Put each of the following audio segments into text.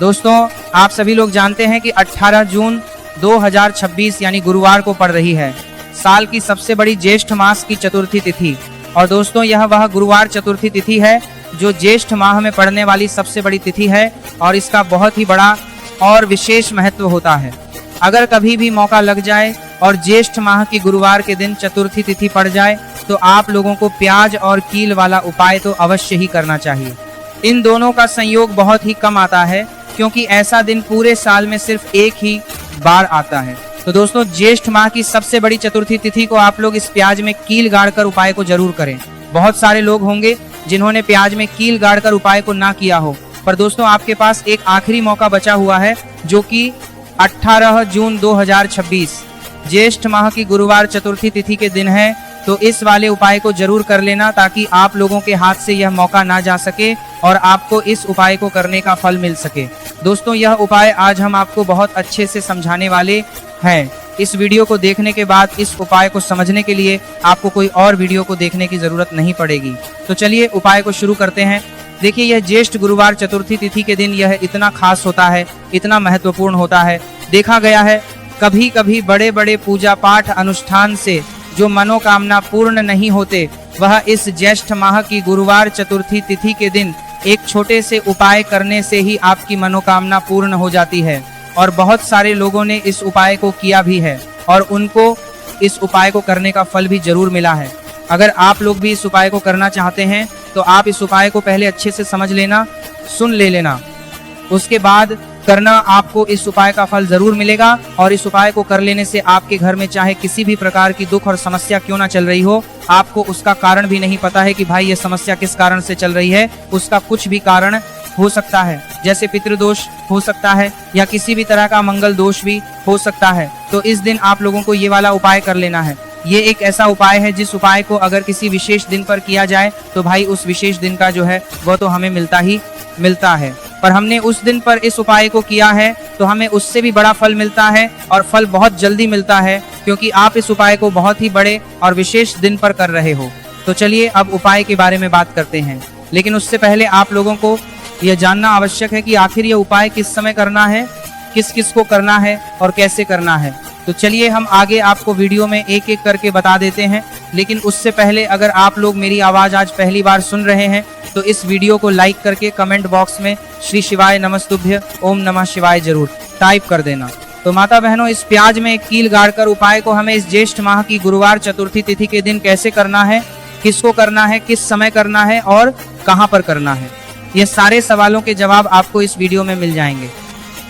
दोस्तों, आप सभी लोग जानते हैं कि 18 जून 2026 यानी गुरुवार को पड़ रही है साल की सबसे बड़ी ज्येष्ठ मास की चतुर्थी तिथि। और दोस्तों, यह वह गुरुवार चतुर्थी तिथि है जो ज्येष्ठ माह में पड़ने वाली सबसे बड़ी तिथि है और इसका बहुत ही बड़ा और विशेष महत्व होता है। अगर कभी भी मौका लग जाए और ज्येष्ठ माह की गुरुवार के दिन चतुर्थी तिथि पड़ जाए तो आप लोगों को प्याज और कील वाला उपाय तो अवश्य ही करना चाहिए। इन दोनों का संयोग बहुत ही कम आता है क्योंकि ऐसा दिन पूरे साल में सिर्फ एक ही बार आता है। तो दोस्तों, ज्येष्ठ माह की सबसे बड़ी चतुर्थी तिथि को आप लोग इस प्याज में कील गाड़कर उपाय को जरूर करें। बहुत सारे लोग होंगे जिन्होंने प्याज में कील गाड़कर उपाय को ना किया हो, पर दोस्तों आपके पास एक आखिरी मौका बचा हुआ है जो कि 18 जून 2026 ज्येष्ठ माह की गुरुवार चतुर्थी तिथि के दिन है। तो इस वाले उपाय को जरूर कर लेना ताकि आप लोगों के हाथ से यह मौका ना जा सके और आपको इस उपाय को करने का फल मिल सके। दोस्तों, यह उपाय आज हम आपको बहुत अच्छे से समझाने वाले हैं। इस वीडियो को देखने के बाद इस उपाय को समझने के लिए आपको कोई और वीडियो को देखने की जरूरत नहीं पड़ेगी। तो चलिए उपाय को शुरू करते हैं। देखिए, यह ज्येष्ठ गुरुवार चतुर्थी तिथि के दिन यह इतना खास होता है, इतना महत्वपूर्ण होता है। देखा गया है कभी कभी बड़े बड़े पूजा पाठ अनुष्ठान से जो मनोकामना पूर्ण नहीं होते, वह इस ज्येष्ठ माह की गुरुवार चतुर्थी तिथि के दिन एक छोटे से उपाय करने से ही आपकी मनोकामना पूर्ण हो जाती है। और बहुत सारे लोगों ने इस उपाय को किया भी है और उनको इस उपाय को करने का फल भी जरूर मिला है। अगर आप लोग भी इस उपाय को करना चाहते हैं तो आप इस उपाय को पहले अच्छे से समझ लेना, सुन लेना, उसके बाद करना। आपको इस उपाय का फल जरूर मिलेगा और इस उपाय को कर लेने से आपके घर में चाहे किसी भी प्रकार की दुख और समस्या क्यों ना चल रही हो, आपको उसका कारण भी नहीं पता है कि भाई ये समस्या किस कारण से चल रही है, उसका कुछ भी कारण हो सकता है, जैसे पितृदोष हो सकता है या किसी भी तरह का मंगल दोष भी हो सकता है। तो इस दिन आप लोगों को ये वाला उपाय कर लेना है। ये एक ऐसा उपाय है जिस उपाय को अगर किसी विशेष दिन पर किया जाए तो भाई उस विशेष दिन का जो है वह तो हमें मिलता ही मिलता है। पर हमने उस दिन पर इस उपाय को किया है तो हमें उससे भी बड़ा फल मिलता है और फल बहुत जल्दी मिलता है क्योंकि आप इस उपाय को बहुत ही बड़े और विशेष दिन पर कर रहे हो। तो चलिए अब उपाय के बारे में बात करते हैं, लेकिन उससे पहले आप लोगों को यह जानना आवश्यक है कि आखिर यह उपाय किस समय करना है, किस किस को करना है और कैसे करना है। तो चलिए हम आगे आपको वीडियो में एक एक करके बता देते हैं, लेकिन उससे पहले अगर आप लोग मेरी आवाज आज पहली बार सुन रहे हैं तो इस वीडियो को लाइक करके कमेंट बॉक्स में श्री शिवाय नमस्तुभ्य ओम नमः शिवाय जरूर टाइप कर देना। तो माता बहनों, इस प्याज में कील गाड़कर उपाय को हमें इस ज्येष्ठ माह की गुरुवार चतुर्थी तिथि के दिन कैसे करना है, किसको करना है, किस समय करना है और कहाँ पर करना है, ये सारे सवालों के जवाब आपको इस वीडियो में मिल जाएंगे।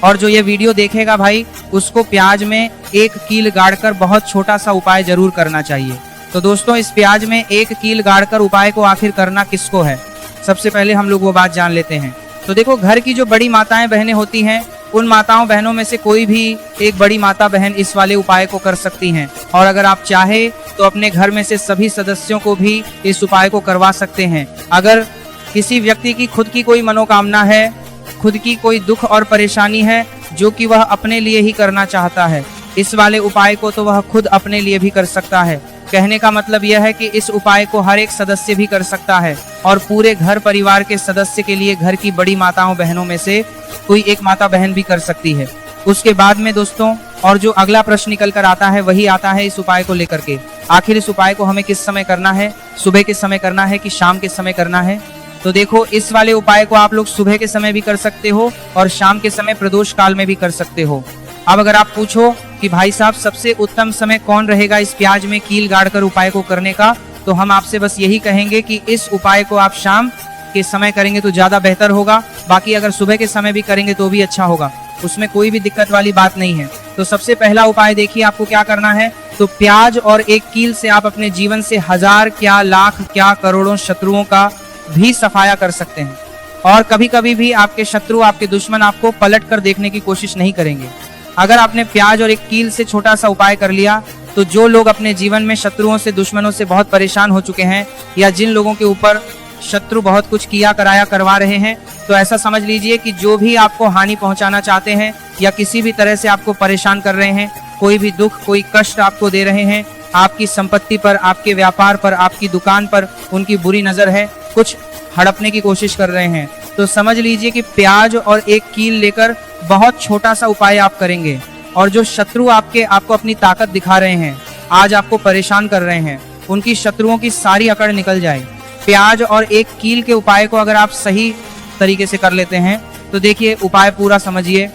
और जो ये वीडियो देखेगा भाई, उसको प्याज में एक कील गाड़कर बहुत छोटा सा उपाय जरूर करना चाहिए। तो दोस्तों, इस प्याज में एक कील गाड़कर उपाय को आखिर करना किसको है, सबसे पहले हम लोग वो बात जान लेते हैं। तो देखो, घर की जो बड़ी माताएं बहनें होती हैं, उन माताओं बहनों में से कोई भी एक बड़ी माता बहन इस वाले उपाय को कर सकती हैं। और अगर आप चाहे तो अपने घर में से सभी सदस्यों को भी इस उपाय को करवा सकते हैं। अगर किसी व्यक्ति की खुद की कोई मनोकामना है, खुद की कोई दुख और परेशानी है जो कि वह अपने लिए ही करना चाहता है, इस वाले उपाय को तो वह खुद अपने लिए भी कर सकता है। कहने का मतलब यह है कि इस उपाय को हर एक सदस्य भी कर सकता है और पूरे घर परिवार के सदस्य के लिए घर की बड़ी माताओं बहनों में से कोई एक माता बहन भी कर सकती है। उसके बाद में दोस्तों, और जो अगला प्रश्न निकल कर आता है वही आता है इस उपाय को लेकर के, आखिर इस उपाय को हमें किस समय करना है, सुबह के समय करना है कि शाम के समय करना है। तो देखो, इस वाले उपाय को आप लोग सुबह के समय भी कर सकते हो और शाम के समय प्रदोष काल में भी कर सकते हो। अब अगर आप पूछो कि भाई साहब सबसे उत्तम समय कौन रहेगा इस प्याज में कील गाड़कर उपाय को करने का, तो हम आपसे बस यही कहेंगे कि इस उपाय को आप शाम के समय करेंगे तो ज्यादा बेहतर होगा। बाकी अगर सुबह के समय भी करेंगे तो भी अच्छा होगा, उसमें कोई भी दिक्कत वाली बात नहीं है। तो सबसे पहला उपाय देखिए आपको क्या करना है। तो प्याज और एक कील से आप अपने जीवन से हजार क्या लाख क्या करोड़ों शत्रुओं का भी सफाया कर सकते हैं। और कभी कभी भी आपके शत्रु, आपके दुश्मन आपको पलट कर देखने की कोशिश नहीं करेंगे। अगर आपने प्याज और एक कील से छोटा सा उपाय कर लिया तो जो लोग अपने जीवन में शत्रुओं से, दुश्मनों से बहुत परेशान हो चुके हैं या जिन लोगों के ऊपर शत्रु बहुत कुछ किया कराया करवा रहे हैं, तो ऐसा समझ लीजिए कि जो भी आपको हानि पहुंचाना चाहते हैं या किसी भी तरह से आपको परेशान कर रहे हैं, कोई भी दुख, कोई कष्ट आपको दे रहे हैं, आपकी संपत्ति पर, आपके व्यापार पर, आपकी दुकान पर उनकी बुरी नजर है, कुछ हड़पने की कोशिश कर रहे हैं, तो समझ लीजिए कि प्याज और एक कील लेकर बहुत छोटा सा उपाय आप करेंगे, और जो शत्रु आपको अपनी ताकत दिखा रहे हैं, आज आपको परेशान कर रहे हैं, उनकी शत्रुओं की सारी अकड़ निकल जाए। प्याज और एक कील के उपाय को अगर आप सही तरीके से कर लेते हैं तो देखिए, उपाय पूरा समझिए,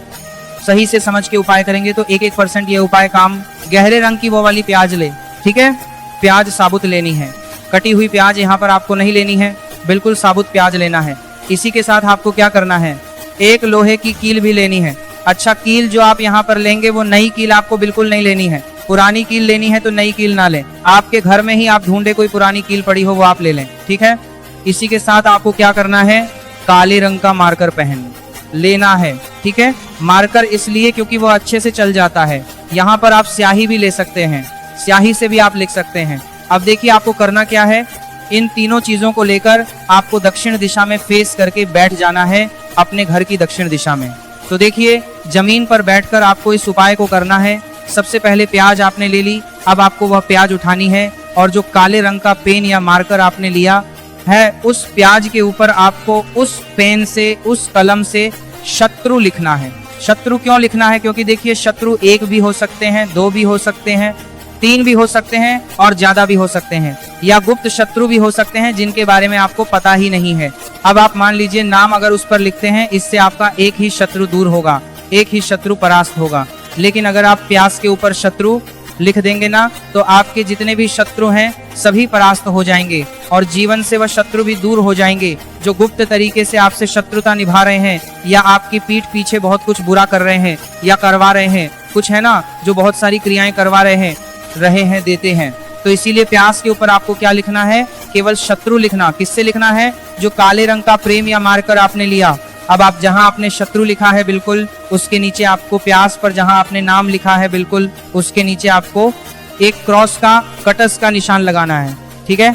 सही से समझ के उपाय करेंगे तो 1% ये उपाय काम। गहरे रंग की वो वाली प्याज ले, ठीक है, प्याज साबुत लेनी है, कटी हुई प्याज यहाँ पर आपको नहीं लेनी है, बिल्कुल साबुत प्याज लेना है। इसी के साथ आपको क्या करना है, एक लोहे की कील भी लेनी है। अच्छा, कील जो आप यहाँ पर लेंगे वो नई कील आपको बिल्कुल नहीं लेनी है, पुरानी कील लेनी है तो नई कील ना लें। आपके घर में ही आप ढूंढे कोई पुरानी कील पड़ी हो वो आप ले लें, ठीक है। इसी के साथ आपको क्या करना है, काले रंग का मार्कर पेन लेना है, ठीक है। मार्कर इसलिए क्योंकि वो अच्छे से चल जाता है। यहाँ पर आप स्याही भी ले सकते हैं, स्याही से भी आप लिख सकते हैं। अब देखिए आपको करना क्या है, इन तीनों चीजों को लेकर आपको दक्षिण दिशा में फेस करके बैठ जाना है, अपने घर की दक्षिण दिशा में। तो देखिए, जमीन पर बैठकर आपको इस उपाय को करना है। सबसे पहले प्याज आपने ले ली, अब आपको वह प्याज उठानी है, और जो काले रंग का पेन या मार्कर आपने लिया है, उस प्याज के ऊपर आपको उस पेन से, उस कलम से शत्रु लिखना है। शत्रु क्यों लिखना है, क्योंकि देखिए, शत्रु एक भी हो सकते हैं, दो भी हो सकते हैं, तीन भी हो सकते हैं, और ज्यादा भी हो सकते हैं, या गुप्त शत्रु भी हो सकते हैं जिनके बारे में आपको पता ही नहीं है। अब आप मान लीजिए, नाम अगर उस पर लिखते हैं, इससे आपका एक ही शत्रु दूर होगा, एक ही शत्रु परास्त होगा। लेकिन अगर आप प्याज के ऊपर शत्रु लिख देंगे ना, तो आपके जितने भी शत्रु हैं सभी परास्त हो जाएंगे, और जीवन से वह शत्रु भी दूर हो जाएंगे जो गुप्त तरीके से आपसे शत्रुता निभा रहे हैं, या आपकी पीठ पीछे बहुत कुछ बुरा कर रहे हैं या करवा रहे हैं। कुछ है ना जो बहुत सारी क्रियाएं करवा रहे हैं देते हैं। तो इसीलिए प्याज के ऊपर आपको क्या लिखना है, केवल शत्रु लिखना। किससे लिखना है, जो काले रंग का प्रेम या मार्कर आपने लिया। अब आप जहां आपने शत्रु लिखा है, बिल्कुल उसके नीचे आपको प्याज पर जहां आपने नाम लिखा है, बिल्कुल उसके नीचे आपको एक क्रॉस का कटस का निशान लगाना है, ठीक है,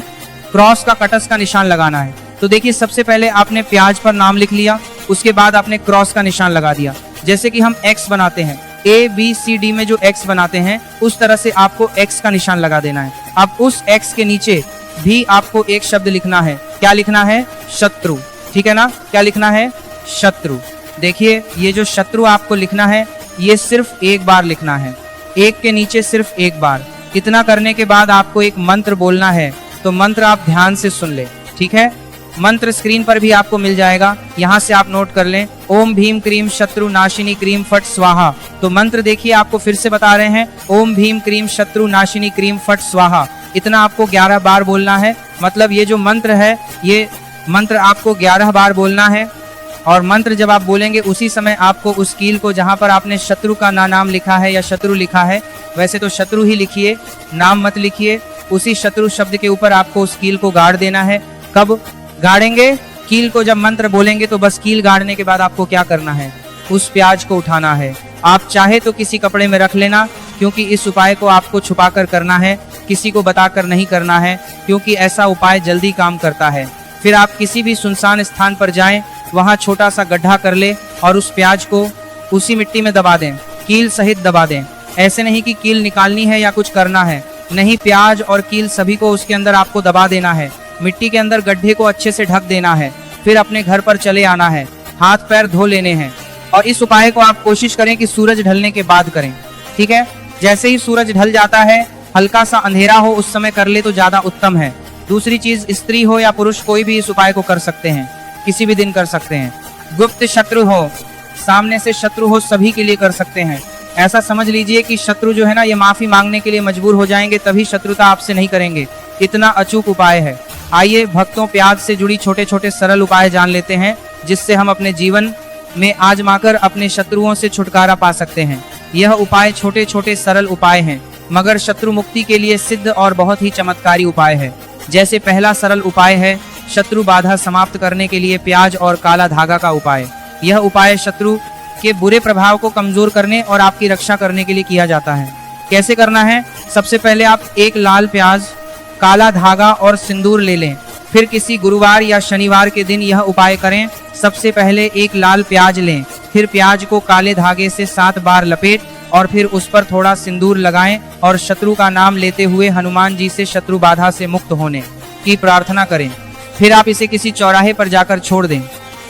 क्रॉस का कटस का निशान लगाना है। तो देखिए, सबसे पहले आपने प्याज पर नाम लिख लिया, उसके बाद आपने क्रॉस का निशान लगा दिया। जैसे कि हम एक्स बनाते हैं, ABCD में जो एक्स बनाते हैं, उस तरह से आपको एक्स का निशान लगा देना है। अब उस एक्स के नीचे भी आपको एक शब्द लिखना है। क्या लिखना है, शत्रु, ठीक है ना। क्या लिखना है, शत्रु। देखिए, ये जो शत्रु आपको लिखना है, ये सिर्फ एक बार लिखना है, एक के नीचे सिर्फ एक बार। इतना करने के बाद आपको एक मंत्र बोलना है, तो मंत्र आप ध्यान से सुन ले, ठीक है। मंत्र स्क्रीन पर भी आपको मिल जाएगा, यहाँ से आप नोट कर लें। ओम भीम क्रीम शत्रु नाशिनी क्रीम फट स्वाहा। तो मंत्र देखिए, आपको फिर से बता रहे हैं, ओम भीम क्रीम शत्रु नाशिनी क्रीम फट स्वाहा। इतना आपको 11 बार बोलना है। मतलब ये जो मंत्र है, ये मंत्र आपको 11 बार बोलना है। और मंत्र जब आप बोलेंगे, उसी समय आपको उस कील को, जहां पर आपने शत्रु का नाम लिखा है या शत्रु लिखा है, वैसे तो शत्रु ही लिखिए, नाम मत लिखिए, उसी शत्रु शब्द के ऊपर आपको उस कील को गाड़ देना है। कब गाड़ेंगे, कील को जब मंत्र बोलेंगे, तो बस कील गाड़ने के बाद आपको क्या करना है, उस प्याज को उठाना है। आप चाहे तो किसी कपड़े में रख लेना, क्योंकि इस उपाय को आपको छुपाकर करना है, किसी को बताकर नहीं करना है, क्योंकि ऐसा उपाय जल्दी काम करता है। फिर आप किसी भी सुनसान स्थान पर जाएं, वहां छोटा सा गड्ढा कर ले और उस प्याज को उसी मिट्टी में दबा दें, कील सहित दबा दें। ऐसे नहीं कि कील निकालनी है या कुछ करना है, नहीं, प्याज और कील सभी को उसके अंदर आपको दबा देना है। मिट्टी के अंदर गड्ढे को अच्छे से ढक देना है। फिर अपने घर पर चले आना है, हाथ पैर धो लेने हैं। और इस उपाय को आप कोशिश करें कि सूरज ढलने के बाद करें, ठीक है। जैसे ही सूरज ढल जाता है, हल्का सा अंधेरा हो, उस समय कर ले तो ज्यादा उत्तम है। दूसरी चीज, स्त्री हो या पुरुष, कोई भी इस उपाय को कर सकते हैं, किसी भी दिन कर सकते हैं। गुप्त शत्रु हो, सामने से शत्रु हो, सभी के लिए कर सकते हैं। ऐसा समझ लीजिए कि शत्रु जो है ना, ये माफी मांगने के लिए मजबूर हो जाएंगे, तभी शत्रुता आपसे नहीं करेंगे। इतना अचूक उपाय है। आइए भक्तों, प्याज से जुड़ी छोटे छोटे सरल उपाय जान लेते हैं, जिससे हम अपने जीवन में आजमाकर अपने शत्रुओं से छुटकारा पा सकते हैं। यह उपाय छोटे छोटे सरल उपाय हैं, मगर शत्रु मुक्ति के लिए सिद्ध और बहुत ही चमत्कारी उपाय है। जैसे पहला सरल उपाय है, शत्रु बाधा समाप्त करने के लिए प्याज और काला धागा का उपाय। यह उपाय शत्रु के बुरे प्रभाव को कमजोर करने और आपकी रक्षा करने के लिए किया जाता है। कैसे करना है, सबसे पहले आप एक लाल प्याज, काला धागा और सिंदूर ले लें। फिर किसी गुरुवार या शनिवार के दिन यह उपाय करें। सबसे पहले एक लाल प्याज लें, फिर प्याज को काले धागे से 7 बार लपेट और फिर उस पर थोड़ा सिंदूर लगाएं और शत्रु का नाम लेते हुए हनुमान जी से शत्रु बाधा से मुक्त होने की प्रार्थना करें। फिर आप इसे किसी चौराहे पर जाकर छोड़ दें।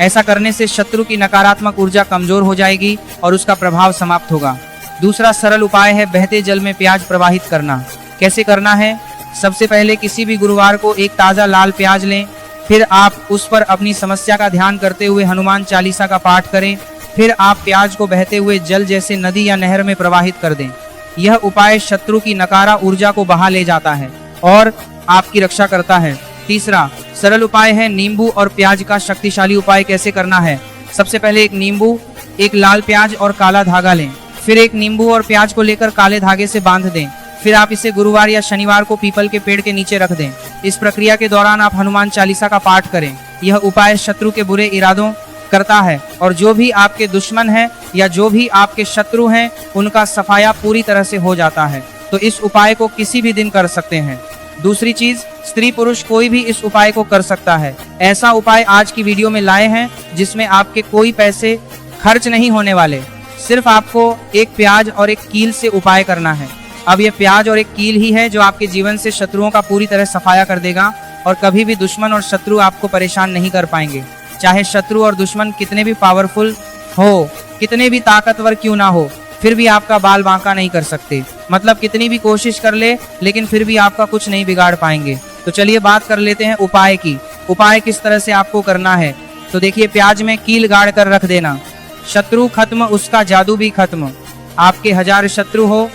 ऐसा करने से शत्रु की नकारात्मक ऊर्जा कमजोर हो जाएगी और उसका प्रभाव समाप्त होगा। दूसरा सरल उपाय है बहते जल में प्याज प्रवाहित करना। कैसे करना है? सबसे पहले किसी भी गुरुवार को एक ताजा लाल प्याज लें, फिर आप उस पर अपनी समस्या का ध्यान करते हुए हनुमान चालीसा का पाठ करें। फिर आप प्याज को बहते हुए जल जैसे नदी या नहर में प्रवाहित कर दें। यह उपाय शत्रु की नकारा ऊर्जा को बहा ले जाता है और आपकी रक्षा करता है। तीसरा सरल उपाय है नींबू और प्याज का शक्तिशाली उपाय। कैसे करना है? सबसे पहले एक नींबू, एक लाल प्याज और काला धागा लें। फिर एक नींबू और प्याज को लेकर काले धागे से बांध दें। फिर आप इसे गुरुवार या शनिवार को पीपल के पेड़ के नीचे रख दें। इस प्रक्रिया के दौरान आप हनुमान चालीसा का पाठ करें। यह उपाय शत्रु के बुरे इरादों करता है और जो भी आपके दुश्मन हैं या जो भी आपके शत्रु हैं उनका सफाया पूरी तरह से हो जाता है। तो इस उपाय को किसी भी दिन कर सकते हैं। दूसरी चीज, स्त्री पुरुष कोई भी इस उपाय को कर सकता है। ऐसा उपाय आज की वीडियो में लाए हैं जिसमें आपके कोई पैसे खर्च नहीं होने वाले। सिर्फ आपको एक प्याज और एक कील से उपाय करना है। अब ये प्याज और एक कील ही है जो आपके जीवन से शत्रुओं का पूरी तरह सफाया कर देगा और कभी भी दुश्मन और शत्रु आपको परेशान नहीं कर पाएंगे। चाहे शत्रु और दुश्मन कितने भी पावरफुल हो, कितने भी ताकतवर क्यों ना हो, फिर भी आपका बाल बांका नहीं कर सकते। मतलब कितनी भी कोशिश कर ले लेकिन फिर भी आपका कुछ नहीं बिगाड़ पाएंगे। तो चलिए बात कर लेते हैं उपाय की। उपाय किस तरह से आपको करना है? तो देखिए, प्याज में कील गाड़ कर रख देना। शत्रु खत्म, उसका जादू भी खत्म। आपके 1000 शत्रु हो,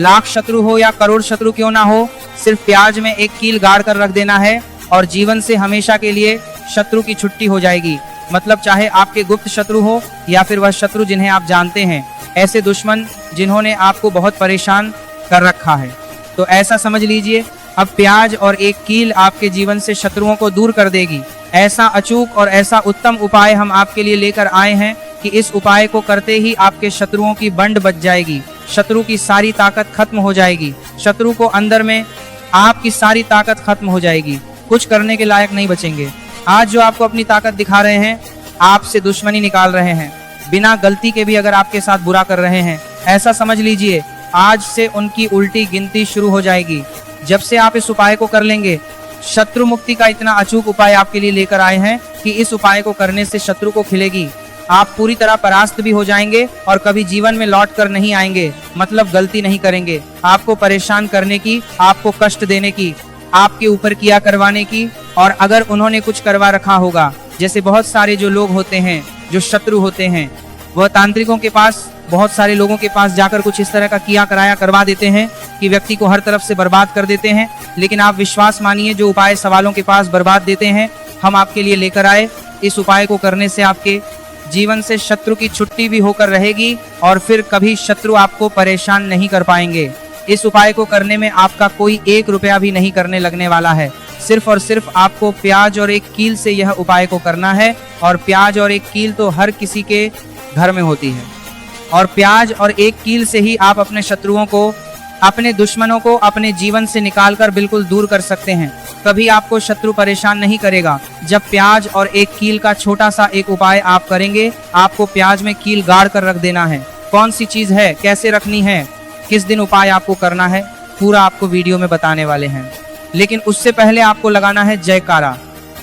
लाख शत्रु हो या करोड़ शत्रु क्यों ना हो, सिर्फ प्याज में एक कील गाड़ कर रख देना है और जीवन से हमेशा के लिए शत्रु की छुट्टी हो जाएगी। मतलब चाहे आपके गुप्त शत्रु हो या फिर वह शत्रु जिन्हें आप जानते हैं, ऐसे दुश्मन जिन्होंने आपको बहुत परेशान कर रखा है। तो ऐसा समझ लीजिए, अब प्याज और एक कील आपके जीवन से शत्रुओं को दूर कर देगी। ऐसा अचूक और ऐसा उत्तम उपाय हम आपके लिए लेकर आए हैं कि इस उपाय को करते ही आपके शत्रुओं की बंड बच जाएगी। शत्रु की सारी ताकत खत्म हो जाएगी। शत्रु को अंदर में आपकी सारी ताकत खत्म हो जाएगी। कुछ करने के लायक नहीं बचेंगे। आज जो आपको अपनी ताकत दिखा रहे हैं, आपसे दुश्मनी निकाल रहे हैं, बिना गलती के भी अगर आपके साथ बुरा कर रहे हैं, ऐसा समझ लीजिए आज से उनकी उल्टी गिनती शुरू हो जाएगी। जब से आप इस उपाय को कर लेंगे, शत्रु मुक्ति का इतना अचूक उपाय आपके लिए लेकर आए हैं कि इस उपाय को करने से शत्रु को खिलेगी। आप पूरी तरह परास्त भी हो जाएंगे और कभी जीवन में लौट कर नहीं आएंगे। मतलब गलती नहीं करेंगे। आपको परेशान करने की, आपको कष्ट देने की, आपके ऊपर किया करवाने की, और अगर उन्होंने कुछ करवा रखा होगा, जैसे बहुत सारे जो लोग होते हैं जो शत्रु होते हैं, वह तांत्रिकों के पास, बहुत सारे लोगों के पास जाकर कुछ इस तरह का किया कराया करवा देते हैं कि व्यक्ति को हर तरफ से बर्बाद कर देते हैं। लेकिन आप विश्वास मानिए, जो उपाय सवालों के पास बर्बाद देते हैं, हम आपके लिए लेकर आए। इस उपाय को करने से आपके जीवन से शत्रु की छुट्टी भी होकर रहेगी और फिर कभी शत्रु आपको परेशान नहीं कर पाएंगे। इस उपाय को करने में आपका कोई 1 रुपया भी नहीं करने लगने वाला है। सिर्फ और सिर्फ आपको प्याज और एक कील से यह उपाय को करना है। और प्याज और एक कील तो हर किसी के घर में होती है, और प्याज और एक कील से ही आप अपने शत्रुओं को, अपने दुश्मनों को अपने जीवन से निकालकर बिल्कुल दूर कर सकते हैं। कभी आपको शत्रु परेशान नहीं करेगा। जब प्याज और एक कील का छोटा सा एक उपाय आप करेंगे, आपको प्याज में कील गाड़ कर रख देना है। कौन सी चीज है, कैसे रखनी है, किस दिन उपाय आपको करना है, पूरा आपको वीडियो में बताने वाले हैं। लेकिन उससे पहले आपको लगाना है जयकारा।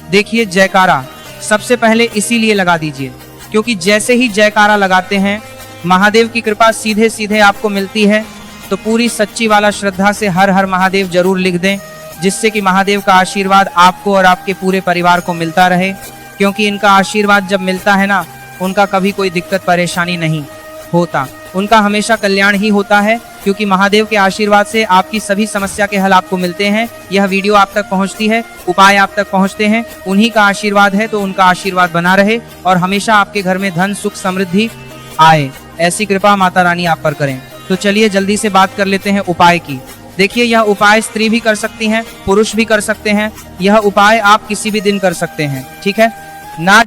देखिए, जयकारा सबसे पहले इसीलिए लगा दीजिए क्योंकि जैसे ही जयकारा लगाते हैं, महादेव की कृपा सीधे सीधे आपको मिलती है। तो पूरी सच्ची वाला श्रद्धा से हर हर महादेव जरूर लिख दें, जिससे कि महादेव का आशीर्वाद आपको और आपके पूरे परिवार को मिलता रहे। क्योंकि इनका आशीर्वाद जब मिलता है ना, उनका कभी कोई दिक्कत परेशानी नहीं होता, उनका हमेशा कल्याण ही होता है। क्योंकि महादेव के आशीर्वाद से आपकी सभी समस्या के हल आपको मिलते हैं। यह वीडियो आप तक पहुंचती है, उपाय आप तक पहुंचते हैं, उन्हीं का आशीर्वाद है। तो उनका आशीर्वाद बना रहे और हमेशा आपके घर में धन सुख समृद्धि आए, ऐसी कृपा माता रानी आप पर करें। तो चलिए जल्दी से बात कर लेते हैं उपाय की। देखिए, यह उपाय स्त्री भी कर सकती हैं, पुरुष भी कर सकते हैं। यह उपाय आप किसी भी दिन कर सकते हैं, ठीक है ना।